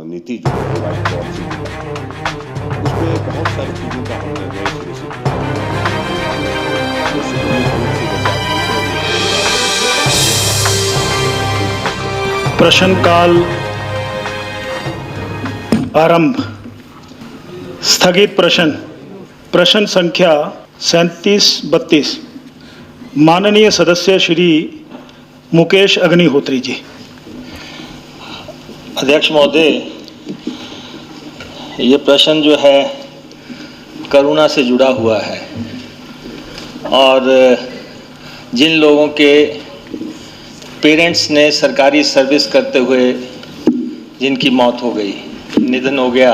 नीति जो है रिवाइज पॉलिसी उसमें बहुत सारी चीज़ों का हमने नए सिरे से किया। जैसे प्रश्नकाल आरंभ। स्थगित प्रश्न संख्या 3732 माननीय सदस्य श्री मुकेश अग्निहोत्री जी। अध्यक्ष महोदय, ये प्रश्न जो है करुणा से जुड़ा हुआ है और जिन लोगों के पेरेंट्स ने सरकारी सर्विस करते हुए जिनकी मौत हो गई, निधन हो गया,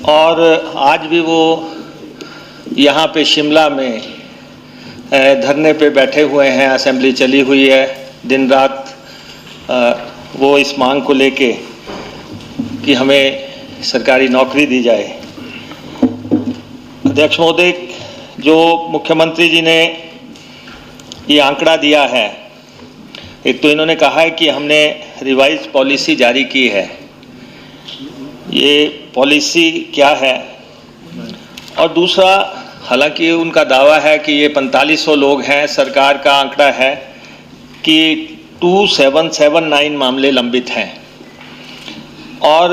और आज भी वो यहाँ पे शिमला में धरने पे बैठे हुए हैं। असेंबली चली हुई है, दिन रात वो इस मांग को लेके कि हमें सरकारी नौकरी दी जाए। अध्यक्ष महोदय, जो मुख्यमंत्री जी ने ये आंकड़ा दिया है, एक तो इन्होंने कहा है कि हमने रिवाइज पॉलिसी जारी की है। ये पॉलिसी क्या है? और दूसरा, हालांकि उनका दावा है कि ये 4500 लोग हैं, सरकार का आंकड़ा है कि 2779 मामले लंबित हैं। और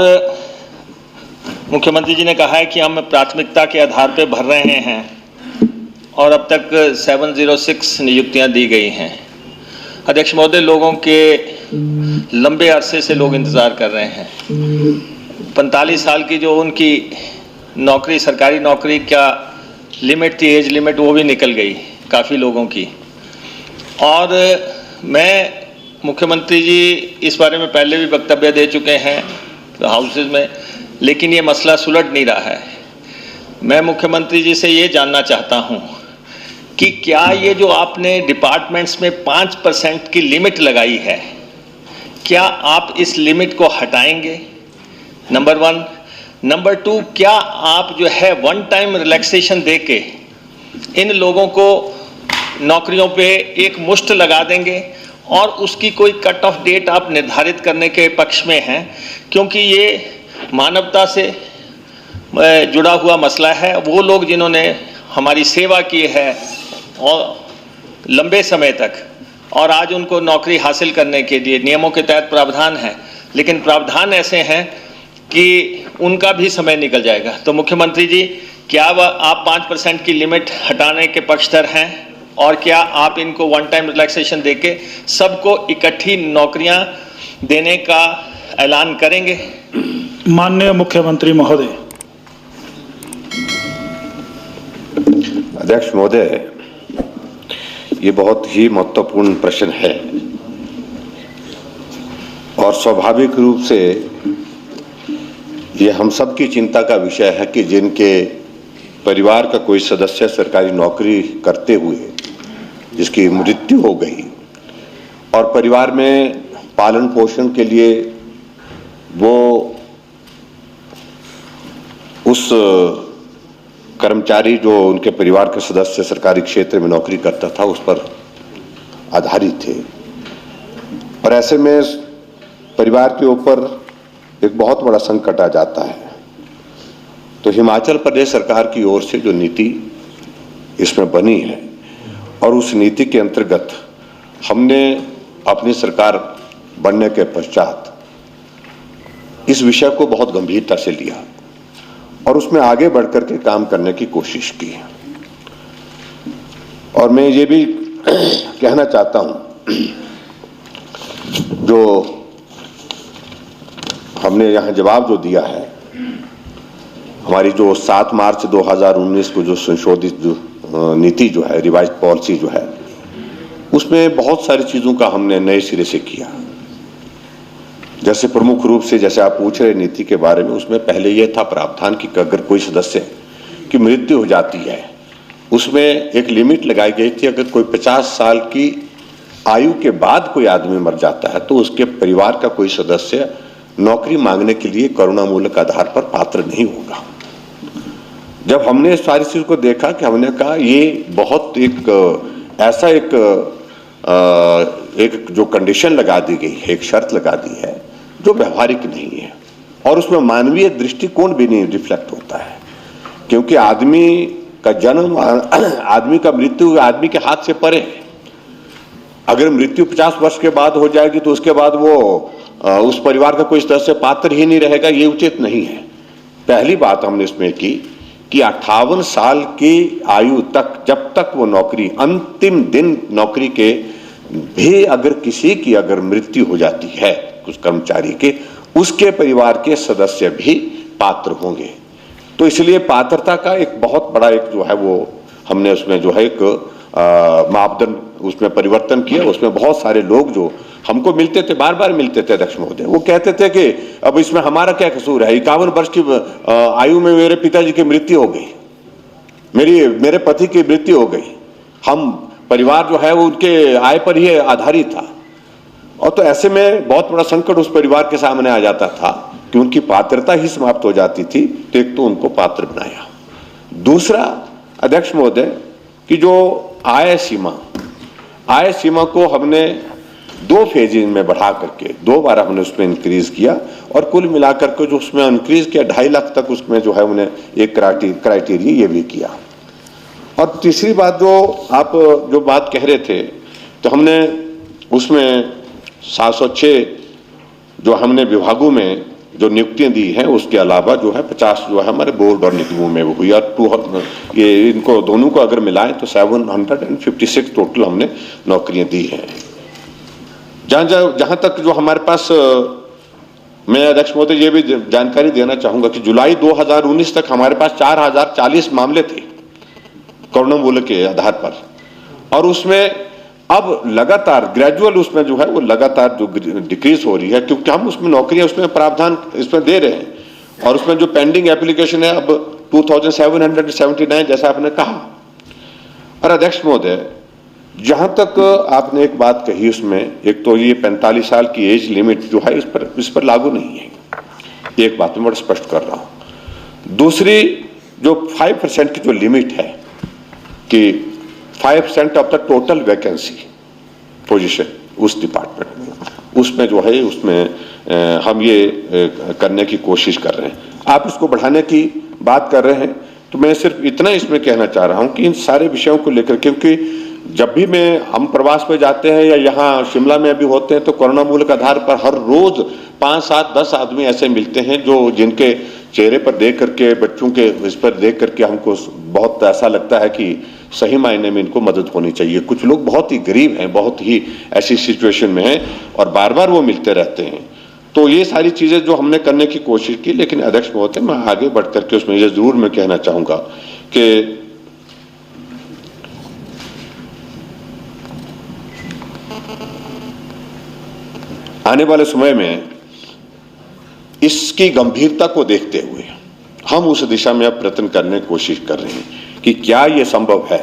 मुख्यमंत्री जी ने कहा है कि हम प्राथमिकता के आधार पर भर रहे हैं और अब तक 706 नियुक्तियां दी गई हैं। अध्यक्ष महोदय, लोगों के लंबे अरसे से लोग इंतज़ार कर रहे हैं। 45 साल की जो उनकी नौकरी, सरकारी नौकरी क्या लिमिट थी, एज लिमिट, वो भी निकल गई काफ़ी लोगों की। और मैं मुख्यमंत्री जी इस बारे में पहले भी वक्तव्य दे चुके हैं हाउसेज में, लेकिन ये मसला सुलझ नहीं रहा है। मैं मुख्यमंत्री जी से ये जानना चाहता हूँ कि क्या ये जो आपने डिपार्टमेंट्स में 5% की लिमिट लगाई है, क्या आप इस लिमिट को हटाएंगे? नंबर 1। नंबर 2, क्या आप जो है वन टाइम रिलैक्सेशन देके इन लोगों को नौकरियों पे एक मुश्त लगा देंगे और उसकी कोई कट ऑफ डेट आप निर्धारित करने के पक्ष में हैं? क्योंकि ये मानवता से जुड़ा हुआ मसला है। वो लोग जिन्होंने हमारी सेवा की है और लंबे समय तक, और आज उनको नौकरी हासिल करने के लिए नियमों के तहत प्रावधान है, लेकिन प्रावधान ऐसे हैं कि उनका भी समय निकल जाएगा। तो मुख्यमंत्री जी, क्या आप 5% की लिमिट हटाने के पक्षधर हैं, और क्या आप इनको वन टाइम रिलैक्सेशन देके सबको इकट्ठी नौकरियां देने का ऐलान करेंगे? माननीय मुख्यमंत्री महोदय। अध्यक्ष महोदय, ये बहुत ही महत्वपूर्ण प्रश्न है और स्वाभाविक रूप से ये हम सब की चिंता का विषय है कि जिनके परिवार का कोई सदस्य सरकारी नौकरी करते हुए जिसकी मृत्यु हो गई और परिवार में पालन पोषण के लिए वो उस कर्मचारी जो उनके परिवार के सदस्य सरकारी क्षेत्र में नौकरी करता था उस पर आधारित थे, और ऐसे में परिवार के ऊपर एक बहुत बड़ा संकट आ जाता है। तो हिमाचल प्रदेश सरकार की ओर से जो नीति इसमें बनी है और उस नीति के अंतर्गत हमने अपनी सरकार बनने के पश्चात इस विषय को बहुत गंभीरता से लिया और उसमें आगे बढ़कर के काम करने की कोशिश की। और मैं ये भी कहना चाहता हूं, जो हमने यहाँ जवाब जो दिया है, हमारी जो 7 मार्च 2019 को जो संशोधित जो नीति जो है, रिवाइज पॉलिसी जो है, उसमें बहुत सारी चीज़ों का हमने नए सिरे से किया। जैसे प्रमुख रूप से जैसे आप पूछ रहे नीति के बारे में, उसमें पहले यह था प्रावधान कि अगर कोई सदस्य की मृत्यु हो जाती है, उसमें एक लिमिट लगाई गई थी। अगर कोई 50 साल की आयु के बाद कोई आदमी मर जाता है तो उसके परिवार का कोई सदस्य नौकरी मांगने के लिए करुणामूलक आधार पर पात्र नहीं होगा। जब हमने इस सारी चीज को देखा कि हमने कहा ये बहुत एक ऐसा एक जो कंडीशन लगा दी गई है, एक शर्त लगा दी है जो व्यवहारिक नहीं है। और उसमें मानवीय दृष्टिकोण भी नहीं रिफ्लेक्ट होता है, क्योंकि आदमी का जन्म, आदमी का मृत्यु आदमी के हाथ से परे है। अगर मृत्यु 50 वर्ष के बाद हो जाएगी तो उसके बाद वो उस परिवार का कोई इस तरह से पात्र ही नहीं रहेगा, ये उचित नहीं है। पहली बात हमने इसमें की कि 58 साल की आयु तक, जब तक वो नौकरी, अंतिम दिन नौकरी के भी अगर किसी की अगर मृत्यु हो जाती है कुछ कर्मचारी के, उसके परिवार के सदस्य भी पात्र होंगे। तो इसलिए पात्रता का एक बहुत बड़ा एक जो है वो हमने उसमें जो है एक मापदंड उसमें परिवर्तन किया। उसमें बहुत सारे लोग जो हमको मिलते थे, बार बार मिलते थे अध्यक्ष महोदय, वो कहते थे कि अब इसमें हमारा क्या कसूर है, 51 वर्ष की आयु में मेरे पिताजी की मृत्यु हो गई, मेरे पति की मृत्यु हो गई, हम परिवार जो है वो उनके आय पर ही आधारित था। और तो ऐसे में बहुत बड़ा संकट उस परिवार के सामने आ जाता था कि उनकी पात्रता ही समाप्त हो जाती थी। तो एक तो उनको पात्र बनाया, दूसरा अध्यक्ष महोदय कि जो आय सीमा को हमने 2 फेजेज में बढ़ा करके 2 बार हमने उसमें इंक्रीज किया, और कुल मिलाकर के जो उसमें इंक्रीज किया 2.5 लाख तक उसमें जो है उन्हें एक क्राइटेरिया ये भी किया। और तीसरी बात जो आप जो बात कह रहे थे, तो हमने उसमें 706 जो हमने विभागों में जो नियुक्तियां दी हैं, उसके अलावा जो है 50 जो है हमारे बोर्ड और निगमों में हुई, और ये इनको दोनों को अगर मिलाएं तो 756 टोटल हमने नौकरियां दी हैं। जहां तक जो हमारे पास, मैं अध्यक्ष महोदय ये भी जानकारी देना चाहूंगा कि जुलाई 2019 तक हमारे पास 4040 मामले थे कोरोना मूल्य के आधार पर, और उसमें अब लगातार ग्रेजुअल उसमें जो है वो लगातार जो डिक्रीज हो रही है, क्योंकि हम उसमें नौकरियां उसमें प्रावधान इसमें दे रहे हैं, और उसमें जो पेंडिंग एप्लीकेशन है अब 2779 जैसा आपने कहा। और अध्यक्ष महोदय जहां तक आपने एक बात कही, उसमें एक तो ये 45 साल की एज लिमिट जो है इस पर लागू नहीं है, एक बात मैं बड़ा स्पष्ट कर रहा हूं। दूसरी जो 5% की जो लिमिट है कि 5% of the total vacancy position उस डिपार्टमेंट में, उसमें जो है उसमें हम ये करने की कोशिश कर रहे हैं। आप इसको बढ़ाने की बात कर रहे हैं, तो मैं सिर्फ इतना इसमें कहना चाह रहा हूं कि इन सारे विषयों को लेकर, क्योंकि जब भी हम प्रवास पे जाते हैं या यहाँ शिमला में भी होते हैं, तो कोरोना मूल्य के आधार पर हर रोज 5, 7, 10 आदमी ऐसे मिलते हैं जो जिनके चेहरे पर देख करके, बच्चों के इस पर देख करके हमको बहुत ऐसा लगता है कि सही मायने में इनको मदद होनी चाहिए। कुछ लोग बहुत ही गरीब हैं, बहुत ही ऐसी सिचुएशन में हैं, और बार बार वो मिलते रहते हैं। तो ये सारी चीजें जो हमने करने की कोशिश की, लेकिन अध्यक्ष महोदय मैं आगे बढ़ करके उसमें ये जरूर मैं कहना चाहूंगा कि आने वाले समय में इसकी गंभीरता को देखते हुए हम उस दिशा में अब प्रयत्न करने की कोशिश कर रहे हैं कि क्या ये संभव है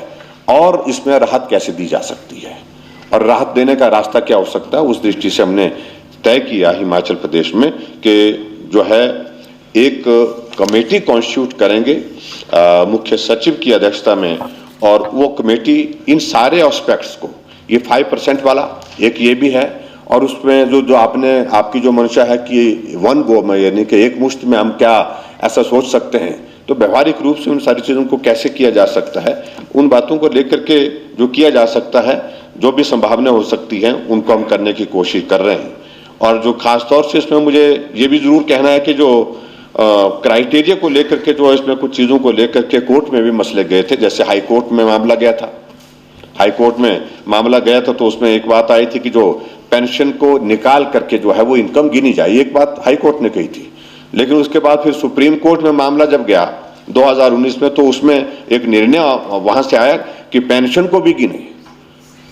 और इसमें राहत कैसे दी जा सकती है, और राहत देने का रास्ता क्या हो सकता है। उस दृष्टि से हमने तय किया हिमाचल प्रदेश में कि जो है एक कमेटी कॉन्स्टिट्यूट करेंगे मुख्य सचिव की अध्यक्षता में, और वो कमेटी इन सारे एस्पेक्ट्स को, ये 5% वाला एक ये भी है, और उसमें जो आपकी जो मंशा है कि वन गो में, यानी कि एक मुश्त में हम क्या ऐसा सोच सकते हैं, तो व्यवहारिक रूप से उन सारी चीज़ों को कैसे किया जा सकता है, उन बातों को लेकर के जो किया जा सकता है, जो भी संभावना हो सकती है, उनको हम करने की कोशिश कर रहे हैं। और जो खास तौर से इसमें मुझे ये भी जरूर कहना है कि जो क्राइटेरिया को लेकर के जो इसमें कुछ चीज़ों को लेकर के कोर्ट में भी मसले गए थे, जैसे हाई कोर्ट में मामला गया था, हाई कोर्ट में मामला गया था, तो उसमें एक बात आई थी कि जो पेंशन को निकाल करके जो है वो इनकम गिनी जाए, एक बात हाई कोर्ट ने कही थी। लेकिन उसके बाद फिर सुप्रीम कोर्ट में मामला जब गया 2019 में, तो उसमें एक निर्णय वहां से आया कि पेंशन को भी गिने,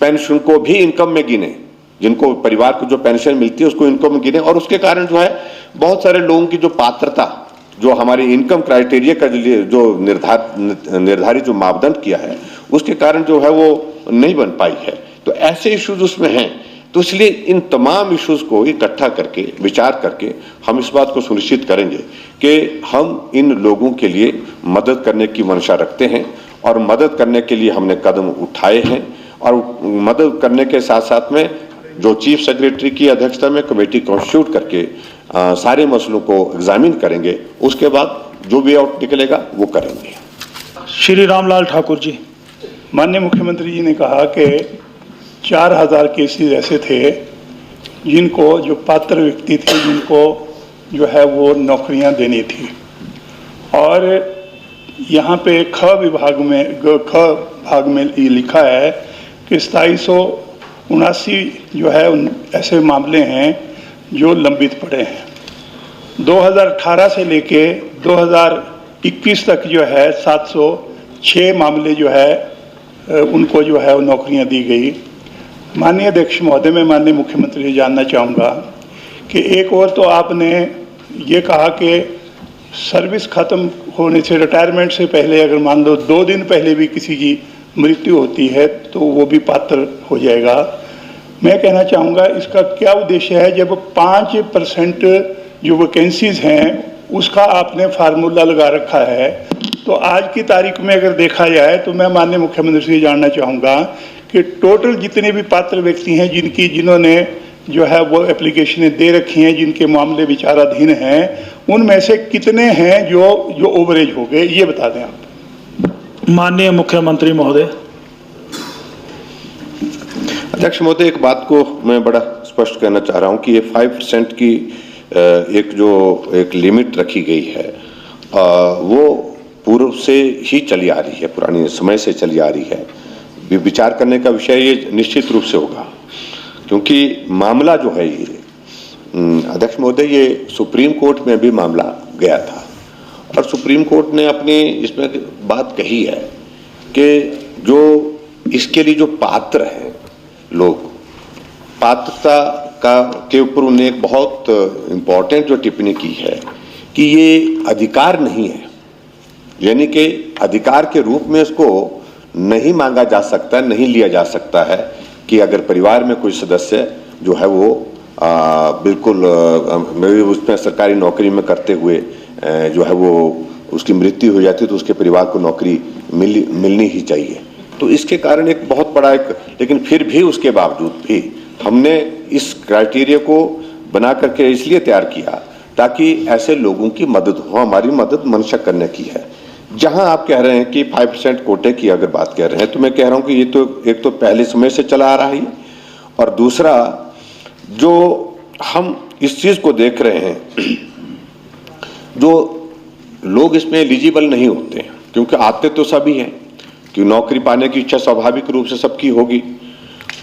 पेंशन को भी इनकम में गिने, जिनको परिवार को जो पेंशन मिलती है उसको इनकम में गिने। और उसके कारण जो है बहुत सारे लोगों की जो पात्रता, जो हमारी इनकम क्राइटेरिया का जो निर्धारित जो मापदंड किया है, उसके कारण जो है वो नहीं बन पाई है। तो ऐसे इश्यूज उसमें हैं, तो इसलिए इन तमाम इश्यूज को इकट्ठा करके विचार करके हम इस बात को सुनिश्चित करेंगे कि हम इन लोगों के लिए मदद करने की मंशा रखते हैं, और मदद करने के लिए हमने कदम उठाए हैं। और मदद करने के साथ साथ में जो चीफ सेक्रेटरी की अध्यक्षता में कमेटी कॉन्स्टिट्यूट करके सारे मसलों को एग्जामिन करेंगे, उसके बाद जो वे आउट निकलेगा वो करेंगे। श्री रामलाल ठाकुर जी। माननीय मुख्यमंत्री जी ने कहा कि 4000 केसेस ऐसे थे जिनको, जो पात्र व्यक्ति थे जिनको जो है वो नौकरियां देनी थी, और यहाँ पे ख भाग में ये लिखा है कि 2779 जो है ऐसे मामले हैं जो लंबित पड़े हैं। 2018 से लेके 2021 तक जो है 706 मामले जो है उनको जो है नौकरियां दी गई। माननीय अध्यक्ष महोदय, मैं माननीय मुख्यमंत्री से जानना चाहूँगा कि एक और तो आपने ये कहा कि सर्विस खत्म होने से, रिटायरमेंट से पहले अगर मान लो 2 दिन पहले भी किसी की मृत्यु होती है तो वो भी पात्र हो जाएगा। मैं कहना चाहूँगा इसका क्या उद्देश्य है, जब 5% जो वैकेंसीज हैं उसका आपने फार्मूला लगा रखा है, तो आज की तारीख में अगर देखा जाए तो मैं माननीय मुख्यमंत्री से जानना चाहूँगा कि टोटल जितने भी पात्र व्यक्ति हैं जिन्होंने जो है वो एप्लीकेशनें दे रखी हैं, जिनके मामले विचाराधीन हैं, उनमें से कितने हैं जो ओवरेज हो गए, ये बता दें आप। माननीय मुख्यमंत्री महोदय। अध्यक्ष महोदय, एक बात को मैं बड़ा स्पष्ट करना चाह रहा हूं कि ये 5% की एक लिमिट रखी गई है, वो पूर्व से ही चली आ रही है, पुराने समय से चली आ रही है। विचार करने का विषय ये निश्चित रूप से होगा, क्योंकि मामला जो है ये अध्यक्ष महोदय, ये सुप्रीम कोर्ट में भी मामला गया था और सुप्रीम कोर्ट ने अपनी इसमें बात कही है कि जो इसके लिए जो पात्र हैं लोग, पात्रता के ऊपर उन्हें एक बहुत इम्पोर्टेंट जो टिप्पणी की है कि ये अधिकार नहीं है, यानी कि अधिकार के रूप में इसको नहीं मांगा जा सकता, नहीं लिया जा सकता है कि अगर परिवार में कोई सदस्य जो है वो बिल्कुल उसमें सरकारी नौकरी में करते हुए जो है वो उसकी मृत्यु हो जाती है तो उसके परिवार को नौकरी मिलनी ही चाहिए। तो इसके कारण एक बहुत बड़ा लेकिन फिर भी उसके बावजूद भी हमने इस क्राइटेरिया को बना करके इसलिए तैयार किया ताकि ऐसे लोगों की मदद हो। हमारी मदद मंशा करने की है। जहां आप कह रहे हैं कि 5% कोटे की अगर बात कर रहे हैं, तो मैं कह रहा हूं कि ये तो एक तो पहले समय से चला आ रहा है, और दूसरा जो हम इस चीज को देख रहे हैं, जो लोग इसमें एलिजिबल नहीं होते, क्योंकि आते तो सभी हैं कि नौकरी पाने की इच्छा स्वाभाविक रूप से सबकी होगी,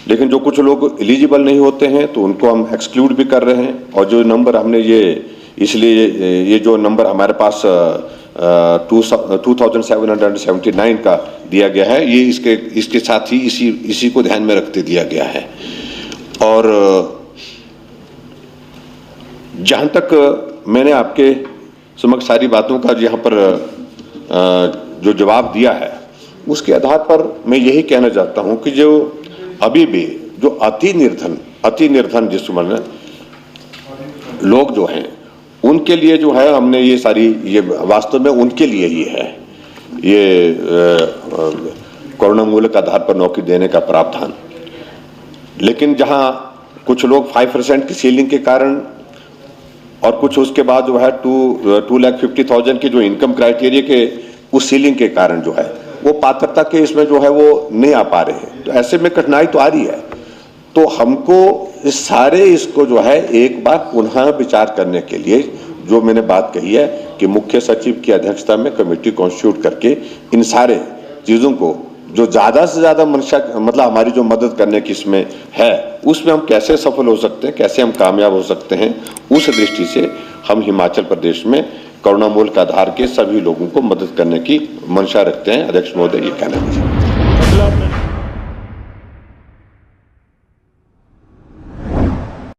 लेकिन जो कुछ लोग एलिजिबल नहीं होते हैं तो उनको हम एक्सक्लूड भी कर रहे हैं। और जो नंबर हमने इसलिए ये जो नंबर हमारे पास 2779 का दिया गया है, ये इसके साथ ही इसी को ध्यान में रखते दिया गया है। और जहां तक मैंने आपके समक्ष सारी बातों का यहाँ पर जो जवाब दिया है, उसके आधार पर मैं यही कहना चाहता हूं कि जो अभी भी जो अति निर्धन जिस उम्र में लोग जो हैं, उनके लिए जो है हमने ये वास्तव में उनके लिए ही है ये करुणामूलक आधार पर नौकरी देने का प्रावधान। लेकिन जहां कुछ लोग 5% की सीलिंग के कारण और कुछ उसके बाद जो है 2,50,000 की जो इनकम क्राइटेरिया के उस सीलिंग के कारण जो है वो पात्रता के इसमें जो है वो नहीं आ पा रहे हैं, तो ऐसे में कठिनाई तो आ रही है। तो हमको इसको जो है एक बार पुनः विचार करने के लिए जो मैंने बात कही है कि मुख्य सचिव की अध्यक्षता में कमेटी कॉन्स्टिट्यूट करके इन सारे चीजों को जो ज्यादा से ज्यादा मतलब हमारी जो मदद करने की इसमें है, उसमें हम कैसे सफल हो सकते हैं, कैसे हम कामयाब हो सकते हैं, उस दृष्टि से हम हिमाचल प्रदेश में करुणामूलक आधार के सभी लोगों को मदद करने की मंशा रखते हैं। अध्यक्ष महोदय, ये कहना है।